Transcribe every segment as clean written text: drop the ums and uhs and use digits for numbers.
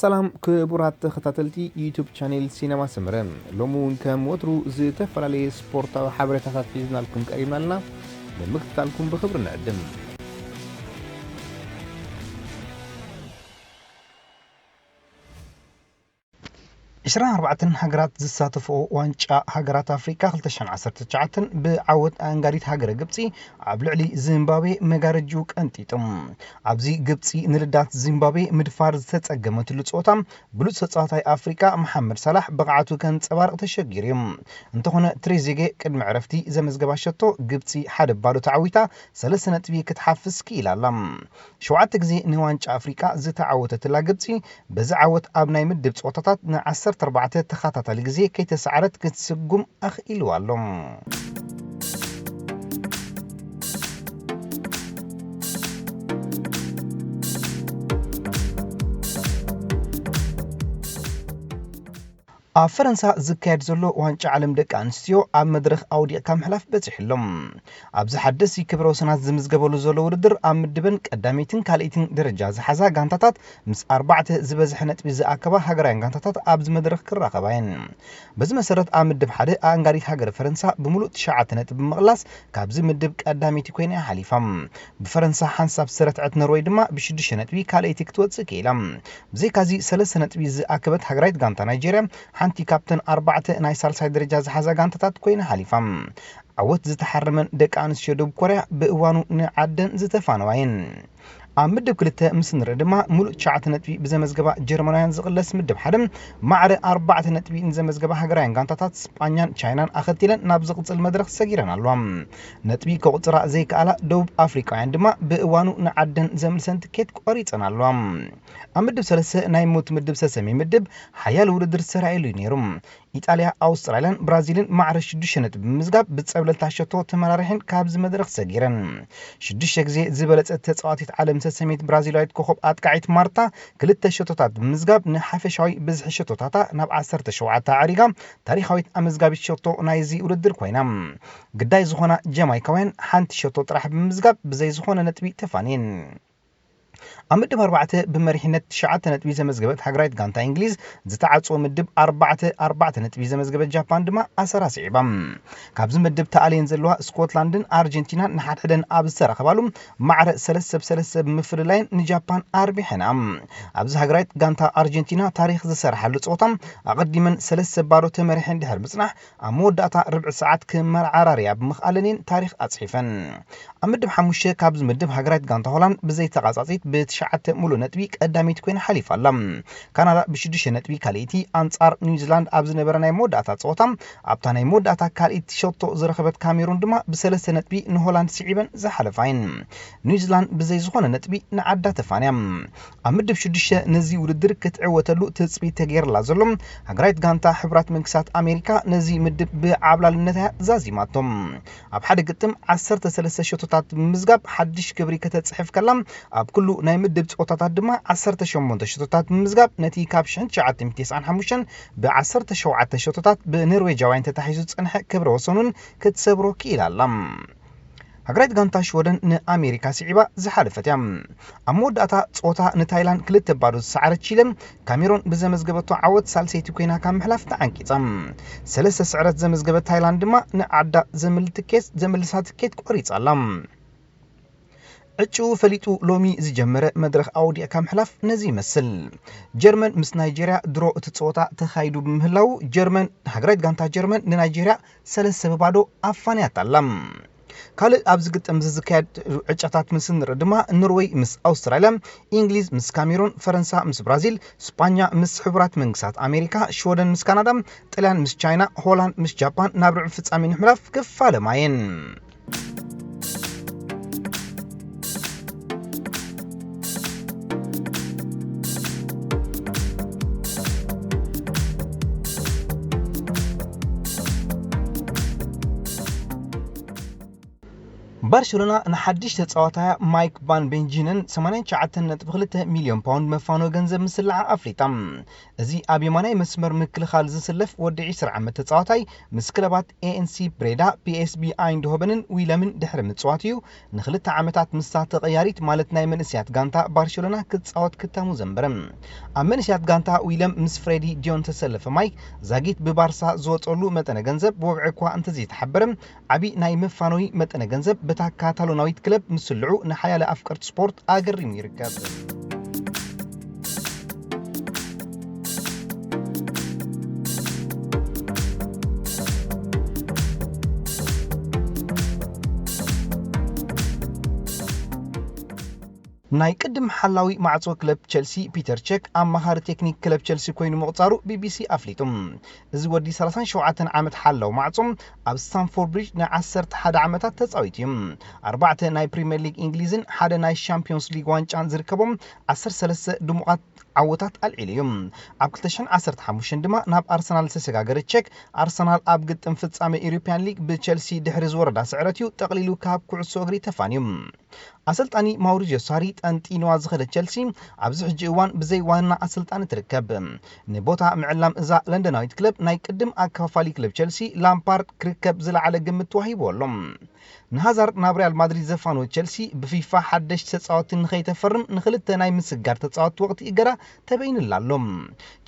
ሰላም ክቡራት ተኸታተልቲ ዩቲዩብ ቻኔል ሲነማ ሰመረ ሎሙን ከም ወትሩ ዝተፈላለዩ ስፖርታዊ ሓበሬታታት ሒዝናልኩም ቀሪብና ኣለና ንምክትታልኩም ብክብሪ ንዕድም 24 ሃገራት ዝሳተፉ ዋንጫ ሃገራት አፍሪካ 2019 ብዓወት አንጋሪት ሃገረ ግብፂ ኣብ ልዕሊ ዚምባብዌ መጋረጅኡ ቀንጢጦም ኣብዚ ግብፂ ንልዳት ዚምባብዌ ምድፋር ዝተጸገመትሉ ጾታ ብሉጽ ተጻዋታይ አፍሪካ መሐመድ ሰላሕ ብቕዓቱ ከንጸባርቕ ተሸጊሮም እንተኾነ ትሬዜጌ ቅድሚ ዕረፍቲ ዘመዝገባሸቶ ግብፂ ሓደ ባዶ ተዓዊታ 3 ነጥቢ ክትሓፍስ ክኢላላ 7 ግዜ ንዋንጫ አፍሪካ ዝተዓወተትላ ግብፂ በዚ ዓወት ኣብ ናይ ምድብ ጾታታት ን10 4 ተኸታታሊ ግዜ ከይተሰዓረት ክትስጉም ኣኽኢልዋሎም ኣብ ፈረንሳ ዝካየድ ዘሎ ዋንጫ ዓለም ደቂ ኣንስትዮ ኣብ መድረኽ ኣውዲቕካ ምሕላፍ በፂሕሎም ኣብዚ ሓደሲ ክብረ ወሰናት ዝምዝገበሉ ዘሎ ውድድር ኣብ ምድብን ቀዳሚትን ካልእትን ደረጃ ዝሓዛ ጋንታታት ምስ 4 ዝበዝሐ ነጥቢ ዝኣከባ ሃገራውያን ጋንታታት ኣብዚ መድረኽ ክራኸባየን በዚ መሰረት ኣብ ምድብ ሓደ ኣንጋሪት ሃገር ፈረንሳ ብሙሉእ 9 ነጥቢ ብምቕላስ ካብዚ ምድብ ቀዳሚት ኮይና ሓሊፋ ብፈረንሳ ሓንሳብ ዝረትዐት ኖርዌይ ድማ ብ6 ነጥቢ ካልእቲ ክትወፅእ ክኢላ ብዘይካዚ 3 ነጥቢ ዝኣከበት ሃገራዊት ጋንታ ናይጀርያ ሓንቲ ካፕተን 4 ናይ ሳልሳይ ደረጃ ዝሓዛ ጋንታታት ኮይና ሓሊፋ ዓወት ዝተሓረመን ደቂ ኣንስትዮ ደቡብ ኮርያ ብእዋኑ ንዓደን ዝተፋነዋየን ኣብ ምድብ ክልተ ምስ ንርኢ ድማ ሙሉእ 9 ነጥቢ ብዘመዝገባ ጀርመናውያን ዝቕለስ ምድብ ሓደ ማዕረ 4 ነጥቢ ንዘመዝገባ ሃገራውያን ጋንታታት ስፓኛን ቻይናን ኣኸቲለን ናብ ዝቕፅል መድረኽ ሰጊረን ኣለዋ ነጥቢ ከቁፅራ ዘይከኣላ ደቡብ አፍሪካውያን ድማ ብእዋኑ ንዓደን ዘምልሰን ትኬት ቆሪፀን ኣለዋ ኣብ ምድብ 3 ናይ ሞት ምድብ ሰሰሚ ምድብ ሓያል ውድድር ተራእዩ ነይሩ ኢጣልያ ኣውስትራልያን ብራዚልን ማዕረ 6 ነጥቢ ብምዝጋብ ብጸብለልታ ሸቶ ተመራርሕን ካብዚ መድረኽ ሰጊረን 6 ግዜ ዝበለጸት ተጻዋቲት ዓለም ሰሰሚት ብራዚላዊት ኮኸብ ኣጥቃዒት ማርታ 2 ሸቶታት ብምዝጋብ ንሓፈሻዊ ብዝሒ ሸቶታታ ናብ 17 ዓሪጋ ታሪኻዊት ኣመዝጋቢት ሸቶ ናይዚ ውድድር ኮይና ግዳይ ዝኾና ጀማይካውያን ሓንቲ ሸቶ ጥራሕ ብምዝጋብ ብዘይ ዝኾነ ነጥቢ ተፋንየን ኣብ ምድብ 4 ብመሪሕነት 9 ነጥቢ ዘመዝገበት ሃገራዊት ጋንታ እንግሊዝ ዝተዓጽወ ምድብ 4 ነጥቢ ዘመዝገበት ጃፓን ድማ ኣሰራሲዒባ ካብዚ ምድብ ተኣልየን ዘለዋ ስኮትላንድን ኣርጀንቲናን ንሓድሕደን ኣብ ዝተረኸባሉ ማዕረ 3-3 ብምፍልላይን ንጃፓን ኣርቢሐና ኣብዚ ሃገራዊት ጋንታ ኣርጀንቲና ታሪኽ ዝሰርሓሉ ጾታ ኣቐዲመን 3 ባዶ ተመሪሐን ድሕር ምጽናሕ ኣብ መወዳእታ ርብዕ ሰዓት ክመርዓራርያ ብምኽኣለንን ታሪኽ ኣጽሒፈን ኣብ ምድብ 5 ካብዚ ምድብ ሃገራዊት ጋንታ ሆላንድ ብዘይ ተቓጻጺት ብ9 ሙሉእ ነጥቢ ቀዳሚት ኮይና ሓሊፋ ኣላ ካናዳ ብ6 ነጥቢ ካልእቲ ኣንጻር ኒውዚላንድ ኣብ ዝነበረ ናይ መወዳእታ ጸወታ ኣብታ ናይ መወዳእታ ካልእቲ ሸቶ ዝረኸበት ካሜሩን ድማ ብ3 ነጥቢ ንሆላንድ ስዒበን ዝሓለፋይን ኒውዚላንድ ብዘይ ዝኾነ ነጥቢ ንዓዳ ተፋንያ ኣብ ምድብ 6 ነዚ ውድድር ክትዕወተሉ ትጽቢት ተገይርላ ዘሎ ሃገራዊት ጋንታ ሕብራት መንግስታት ኣሜሪካ ነዚ ምድብ ብዓብላልነት ዛዚማቶም ኣብ ሓደ ግጥም 13 ሸቶታት ብምዝጋብ ሓድሽ ክብሪ ከተጽሕፍ ከላ ኣብ ኩሉ ናይ ምድብ ጾታታት ድማ 18 ሸቶታት ብምዝጋብ ነቲ ካብ 1995 ብ17 ሸቶታት ብኖርዌጃውያን ተታሒዙ ጽንሐ ክብረ ወሰኑን ክትሰብሮ ክኢላላ ሃገራዊት ጋንታ ሽወደን ንኣሜሪካ ስዒባ ዝሓለፈት እያ ኣብ መወዳእታ ጾታ ንታይላንድ 2 ባዶ ዝሰዓረት ቺለን ካሜሮን ብዘመዝገበቶ ዓወት ሳልሰይቲ ኮይና ካብ ምሕላፍ ተዓንቂጻ 3 ስዕረት ዘመዝገበት ታይላንድ ድማ ንዓዳ ዘምልሳ ትኬት ቆሪጻላ እጩ ፈሊጡ ሎሚ ዝጀመረ መድረኽ ኣውዲዕ ከምሕላፍ ነዚ ይመስል ጀርመን ምስ ናይጀርያ ድሮ እትጾታ ተኻይዱ በምህላው ጀርመን ሃገራዊት ጋንታ ጀርመን ንናይጀርያ 3 ባዶ ኣፋንያት ኣላ ካልእ ኣብዚ ግጥም ዝካየድ ዕጫታት ምስ ንርኢ ድማ ኖርዌይ ምስ ኣውስትራልያ እንግሊዝ ምስ ካሜሩን ፈረንሳ ምስ ብራዚል ስፓኛ ምስ ሕብራት መንግስታት ኣሜሪካ ሽወደን ምስ ካናዳ ጣልያን ምስ ቻይና ሆላንድ ምስ ጃፓን ናብ ርብዕ ፍጻሜ ንምሕላፍ ክፋለማየን ባርሴሎና ንሓድሽ ተጻዋታ ማይክ ቫን ቤንጂንን 89.2 ሚልዮን ፓውንድ መፋኖ ገንዘብ ምስላዕ ኣፍሊጣ እዚ ኣብ የማናይ መስመር ምክልኻል ዝስለፍ ወዲ 20 ዓመት ተጻዋታይ ምስ ክለባት ANC ብሬዳ PSV ኣይንድሆቨንን ዊለምን ድሕሪ ምጽዋት እዩ ንኽልተ ዓመታት ምስ ተቐያሪት ማለት ናይ መንእስያት ጋንታ ባርሴሎና ክጻወት ክታሙ ዘንበረ ኣብ መንእስያት ጋንታ ዊለም ምስ ፍሬዲ ዲዮን ተሰለፈ ማይክ ዛጊት ብባርሳ ዝወጸሉ መጠነ ገንዘብ ብወግዒ እኳ እንተዘይተሓበረ ዓቢ ናይ መፋኖዊ መጠነ ገንዘብ በታ ካታሎናዊት ክለብ ምስልዑ ንሓያለ ኣፍቀርት ስፖርት ኣገሪሙ ይርከብ ናይ ቅድም ሓላዊ ማዕጾ ክለብ ቸልሲ ፒተር ቼክ ኣማኻሪ ቴክኒክ ክለብ ቸልሲ ኮይኑ መቕጻሩ ቢቢሲ ኣፍሊጡም እዚ ወዲ 37 ዓመት ሓላው ማዕጾ ኣብ ስታንፎርድ ብሪጅ ን11 ዓመታት ተጻዊቱ እዩ 4 ናይ ፕሪምየር ሊግ እንግሊዝን ሓደ ናይ ሻምፒዮንስ ሊግ ዋንጫን ዝርከቦም 13 ድሙቓት ዓወታት ኣልዒሉ እዩ ኣብ 2015 ድማ ናብ ኣርሰናል ተሰጋገረ ቼክ ኣርሰናል ኣብ ግጥም ፍጻሜ ኢሮፕያን ሊግ ብቸልሲ ድሕሪ ዝወረዳ ስዕረት እዩ ጠቕሊሉ ካብ ኩዕሶ እግሪ ተፋንዩ ኣሰልጣኒ ማውሪዚዮ ሳሪ ጠንጢንዋ ዝኸደ ቸልሲ ኣብዚ ሕጂ እዋን ብዘይ ዋና ኣሰልጣኒ ትርከብ ንቦታ ምዕላም እዛ ለንደናዊት ክለብ ናይ ቅድም ኣከፋፋሊ ክለብ ቸልሲ ላምፓርድ ክርከብ ዝለዓለ ግምት ተዋሂብዎሎም ንሃዛርድ ናብ ሪያል ማድሪድ ዘፋኖ ቸልሲ ብፊፋ ሓደሽ ተጻዋቲ ንኸይተፈርም ንኽልተ ናይ ምስጋር ተጻዋቲ ወቅቲ እገዳ ተበይንላሎም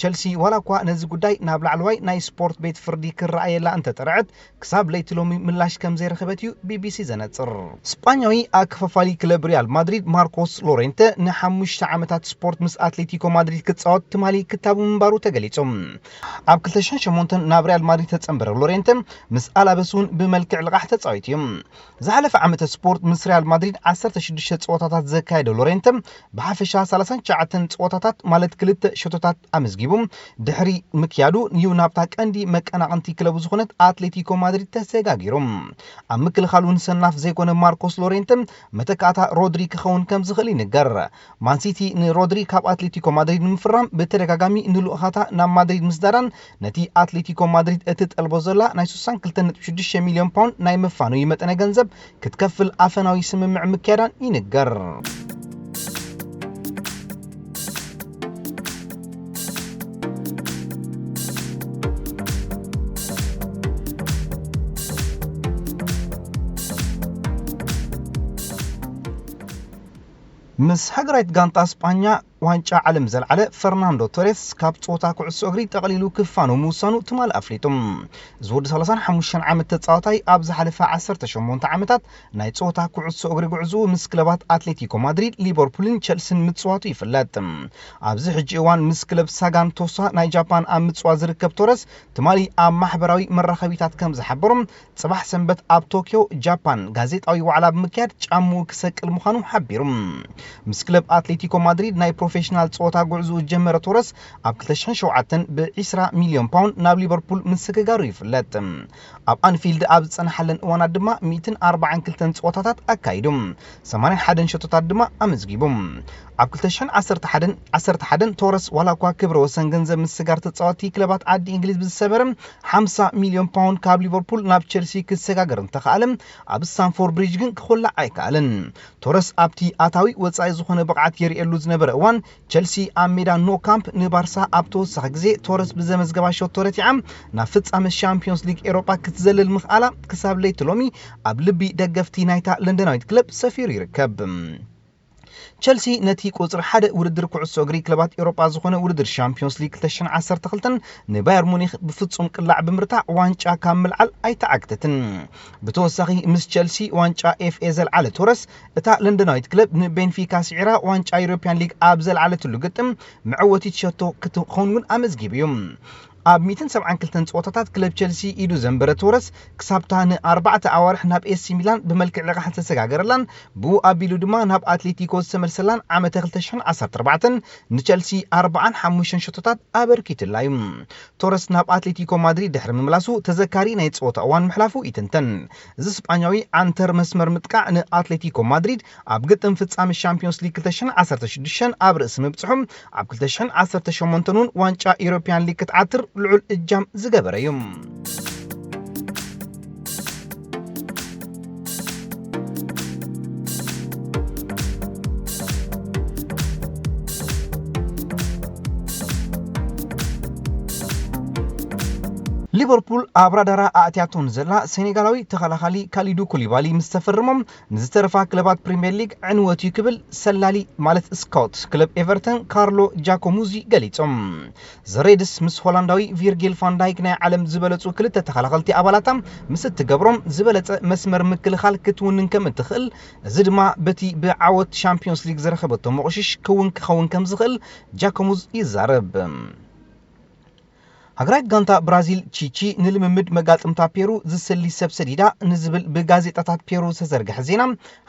ቸልሲ ዋላ እኳ ነዚ ጉዳይ ናብ ላዕለዋይ ናይ ስፖርት ቤት ፍርዲ ክረኣየላ እንተጠርዐት ክሳብ ለይቲ ሎሚ ምላሽ ከም ዘይረኸበት እዩ ቢቢሲ ዘነጽር ስጳኛዊ ኣከፋፋሊ ክለብ ሪያል ማድሪድ ማርኮስ ሎሬንተ ን5 ዓመታት ስፖርት ምስ አትሌቲኮ ማድሪድ ክጻወት ትማሊ ክታቡ ምንባሩ ተገሊጾም ኣብ 2008 ናብ ሪያል ማድሪድ ተጸንበረ ሎሬንተ ምስ አላበሱን ብመልክዕ ልቃሕ ተጻዊቱ እዩ ዝሓለፈ ዓመት ስፖርት ምስ ሪያል ማድሪድ 16 ጸወታታት ዘካየደ ሎሬንተ ብሓፈሻ 39 ጸወታታት ማለት ክልተ ሸቶታት ኣመዝጊቡ ድሕሪ ምክያዱ እዩ ናብታ ቀንዲ መቀናቐንቲ ክለቡ ዝኾነት አትሌቲኮ ማድሪድ ተሰጋጊሮም ኣብ ምክልኻሉን ሰናፍ ዘይኮነ ማርኮስ ሎሬንተ መተካታ ሮድሪ ክኸውን ከም ዝኽእል ይንገር ማንሲቲ ንሮድሪ ካብ አትሌቲኮ ማድሪድ ንምፍራም ብተደጋጋሚ ንልኡኻታ ናብ ማድሪድ ምስዳዳን ነቲ አትሌቲኮ ማድሪድ እትጠልቦ ዘላ ናይ 62.6 ሚልዮን ፓውንድ ናይ መፋኖዊ መጠነ ገንዘብ ክትከፍል ኣፈናዊ ስምምዕ ምክያዳን ይንገር ምስ ሃገራዊት ጋንታ እስጳኛ ዋንጫ ዓለም ዘልዓለ ፈርናንዶ ቶሬስ ካብ ጾታ ኩዕሶ እግሪ ጠቕሊሉ ክፋኑ ምውሳኑ ትማል ኣፍሊጡም ዝወዲ 35 ዓመት ተጻዋታይ ኣብ ዝሓለፈ 18 ዓመታት ናይ ጾታ ኩዕሶ እግሪ ጉዕዙ ምስ ክለባት አትሌቲኮ ማድሪድ ሊቨርፑልን ቸልሲን ምጽዋቱ ይፍለጥ ኣብዚ ሕጂ እዋን ምስ ክለብ ሳጋን ቶሳ ናይ ጃፓን ኣብ ምጽዋት ዝርከብ ቶሬስ ትማሊ ኣብ ማሕበራዊ መራኸቢታት ከም ዝሓበሮም ጽባሕ ሰንበት ኣብ ቶኪዮ ጃፓን ጋዜጣዊ ዋዕላ ብምክያድ ጫሙ ክሰቅል ምዃኑ ሓቢሩ ምስ ክለብ አትሌቲኮ ማድሪድ ናይ ፕሮፌሽናል ጾታ ጉዕዙ ጀመረ ቶሬስ ኣብ 2007 ብ20 ሚልዮን ፓውንድ ናብ ሊቨርፑል ምስክጋሩ ይፍለጥ ኣብ አንፊልድ ኣብ ጸናሐለን እዋናት ድማ 142 ጾታታት ኣካይዱ 81 ሸቶታት ድማ ኣመዝጊቡ ኣብ 2011 ቶሬስ ዋላ እኳ ክብረ ወሰን ገንዘብ ምስጋር ተጻዋቲ ክለባት ዓዲ እንግሊዝ ብዝሰበረ 50 ሚልዮን ፓውንድ ካብ ሊቨርፑል ናብ ቸልሲ ክሰጋገር እንተኻለ ኣብ ስታንፎርድ ብሪጅ ግን ክኾላ ኣይከኣለን ቶሬስ ኣብቲ ኣታዊ ወጻኢ ዝኾነ ብቕዓት የርኤሉ ዝነበረ እዋን ቸልሲ ኣብ ሜዳ ኖ ካምፕ ንባርሳ ኣብ ተወሳኺ ግዜ ቶሬስ ብዘመዝገባ ሸቶ ረቲዓ ናብ ፍጻመ ሻምፒዮንስ ሊግ ኤሮፓ ክትዘልል ምኽኣላ ክሳብ ለይቲ ሎሚ ኣብ ልቢ ደገፍቲ ናይታ ለንደናዊት ክለብ ሰፊሩ ይርከብ ቸልሲ ነቲ ቁጽሪ ሓደ ውድድር ኩዕሶ እግሪ ክለባት ኤሮፓ ዝኾነ ውድድር ሻምፒዮንስ ሊግ 2012 ንባየር ሙኒኽ ብፍጹም ቅላዕ ብምርታዕ ዋንጫ ካብ ምልዓል ኣይተዓግተትን ብተወሳኺ ምስ ቸልሲ ዋንጫ ኤፍኤ ዘልዓለ ቶሬስ እታ ለንደናዊት ክለብ ንቤንፊካ ስዒራ ዋንጫ ዩሮፒያን ሊግ ኣብ ዘልዓለትሉ ግጥም መዕወቲት ሸቶ ክትኸውን እውን ኣመዝጊቡ እዩ ኣብ 172 ጾታታት ክለብ ቸልሲ ኢዱ ዘንበረ ቶሬስ ክሳብታ ን4 ኣዋርሕ ናብ ኤሲ ሚላን ብመልክዕ ልቃሕ ተሰጋገረላን ብኡ ኣቢሉ ድማ ናብ አትሌቲኮ ዝተመልሰላን ዓመተ 2014 ንቸልሲ 45 ሸቶታት ኣበርኪትላ እዩ ቶሬስ ናብ አትሌቲኮ ማድሪድ ድሕሪ ምምላሱ ተዘካሪ ናይ ጾታ እዋን ምሕላፉ ይትንተን እዚ ስጳኛዊ አንተር መስመር ምጥቃዕ ንአትሌቲኮ ማድሪድ ኣብ ግጥም ፍጻመ ሻምፒዮንስ ሊግ 2016 ኣብ ርእሲ ምብጽሑም ኣብ 2018 ውን ዋንጫ ኢሮፒያን ሊግ ክትዓትር ልዑል እጃም ዝገበረ እዩ ሊቨርፑል አብራዳራ አትያቶን ዘላ ሴኔጋላዊ ተኸላኻሊ ካሊዱ ኩሊባሊ ምስ ተፈርሞም ንዝተረፋ ክለባት ፕሪምየር ሊግ ዕንወት ክብል ሰላሊ ማለት ስካውት ክለብ ኤቨርተን ካርሎ ጃኮሙዚ ገሊጾም ዘሬድስ ምስ ሆላንዳዊ ቪርጊል ቫን ዳይክ ናይ ዓለም ዝበለጹ ክልተ ተኸላኸልቲ ኣባላታ ምስ እትገብሮም ዝበለጸ መስመር ምክልኻል ክትውንን ከም እትኽእል እዚ ድማ በቲ ብዓወት ሻምፒዮንስ ሊግ ዝረኸበቶ መቑሽሽ ክኸውን ከም ዝኽእል ጃኮሙዝ ይዛረብ ሃገራት ጋንታ ብራዚል ቺቺ ንልምምድ መጋጥምታ ፔሩ ዝሰሊ ሰብ ሰዲዳ ንዝብል ብጋዜጣታት ፔሩ ዝተዘርግሐ ዜና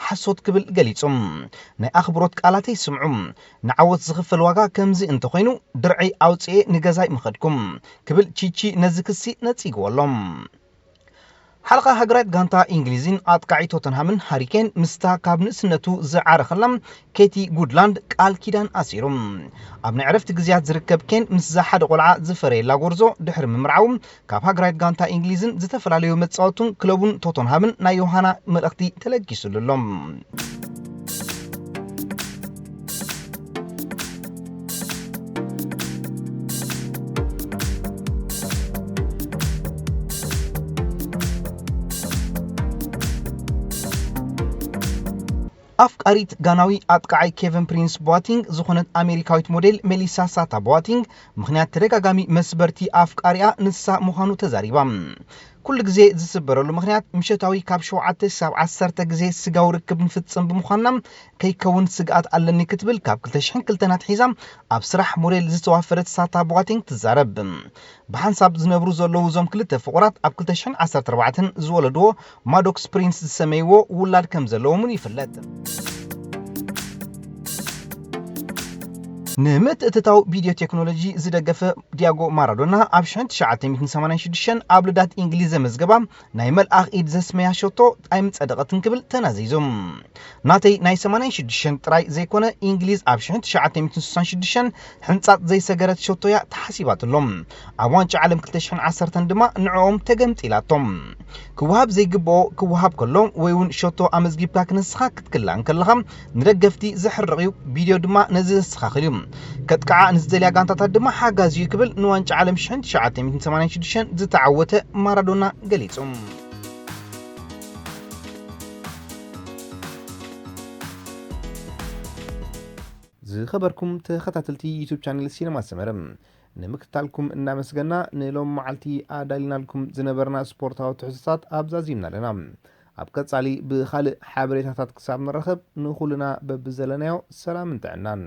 ሓሶት ክብል ገሊጾም ናይ ኣኽብሮት ቃላተይ ስምዑ ንዓወት ዝኽፈል ዋጋ ከምዚ እንተኾይኑ ድርዒ ኣውፅኤ ንገዛይ ምኸድኩም ክብል ቺቺ ነዚ ክሲ ነጺግወሎም ሓልቃ ሃገራት ጋንታ እንግሊዝን ኣጥቃዒ ቶተንሃምን ሃሪኬን ምስታ ካብ ንእስነቱ ዝዓረኸላም ኬቲ ጉድላንድ ቃል ኪዳን ኣሲሮም ኣብ ናይ ዕረፍቲ ግዜያት ዝርከብ ኬን ምስ ሓደ ቆልዓ ዝፈረየላ ጎርዞ ድሕሪ ምምርዓው ካብ ሃገራት ጋንታ እንግሊዝን ዝተፈላለዩ መጻወቱን ክለቡን ቶተንሃምን ናይ ዮሃና መልእኽቲ ተለጊሱሎም ኣፍቃሪት ጋናዊ ኣጥቃዓይ ኬቨን ፕሪንስ ቦቲንግ ዝኾነት ኣሜሪካዊት ሞዴል ሜሊሳ ሳታ ቦቲንግ ምኽንያት ተደጋጋሚ መስበርቲ ኣፍቃሪያ ንሳ ምዃኑ ተዛሪባ ኩሉ ግዜ ዝስበረሉ ምኽንያት ምሸታዊ ካብ 7 ሳብ 10 ግዜ ስጋው ርክብ ንፍጽም ብምዃንና ከይከውን ስግኣት ኣለኒ ክትብል ካብ 2002 ናትሒዛ ኣብ ስራሕ ሞዴል ዝተዋፈረት ሳታ ቦቲንግ ትዛረብ ብሓንሳብ ዝነብሩ ዘለዉ ዞም ክልተ ፍቑራት ኣብ 2014 ዝወለድዎ ማዶክስ ፕሪንስ ዝሰመይዎ ውላድ ከም ዘለዎምን ይፍለጥ ንምትእትታው ቪድዮ ቴክኖሎጂ ዝደገፈ ዲያጎ ማራዶና ኣብ 1986 ኣብ ልዳት እንግሊዝ ዘመዝገባ ናይ መልኣኽ ኢድ ዘስመያ ሸቶ ጣይም ጸደቐትን ክብል ተናዚዞም ናተይ ናይ 86 ጥራይ ዘይኮነ እንግሊዝ ኣብ 1966 ሕንጻት ዘይሰገረት ሸቶያ ተሓሲባትሎም ኣብ ዋንጫ ዓለም 2010 ድማ ንዕኦም ተገምጢላቶም ክወሃብ ዘይግብኦ ክወሃብ ከሎም ወይ እውን ሸቶ ኣመዝጊብካ ክነስኻ ክትክላን ከለኻ ንደገፍቲ ዝሕርቕ ቪድዮ ድማ ነዚ ዘስተኻኽል ከጥቃዓ ንዝደልያ ጋንታታት ድማ ሓጋዝ እዩ ክብል ንዋንጫ ዓለም 1986 ዝተዓወተ ማራዶና ገሊጾም ዝኸበርኩም ተኸታተልቲ ዩቲዩብ ቻናል ሲነማ ሰመረ ንምክታልኩም እናመስገና ንሎም መዓልቲ ኣዳሊናልኩም ዝነበርና ስፖርታዊ ትሕዝቶታት ኣብዛዚምና ኣለና ኣብ ቀጻሊ ብኻልእ ሓበሬታታት ክሳብ ንረኸብ ንኹልና በብዘለናዮ ሰላም እንተዕናን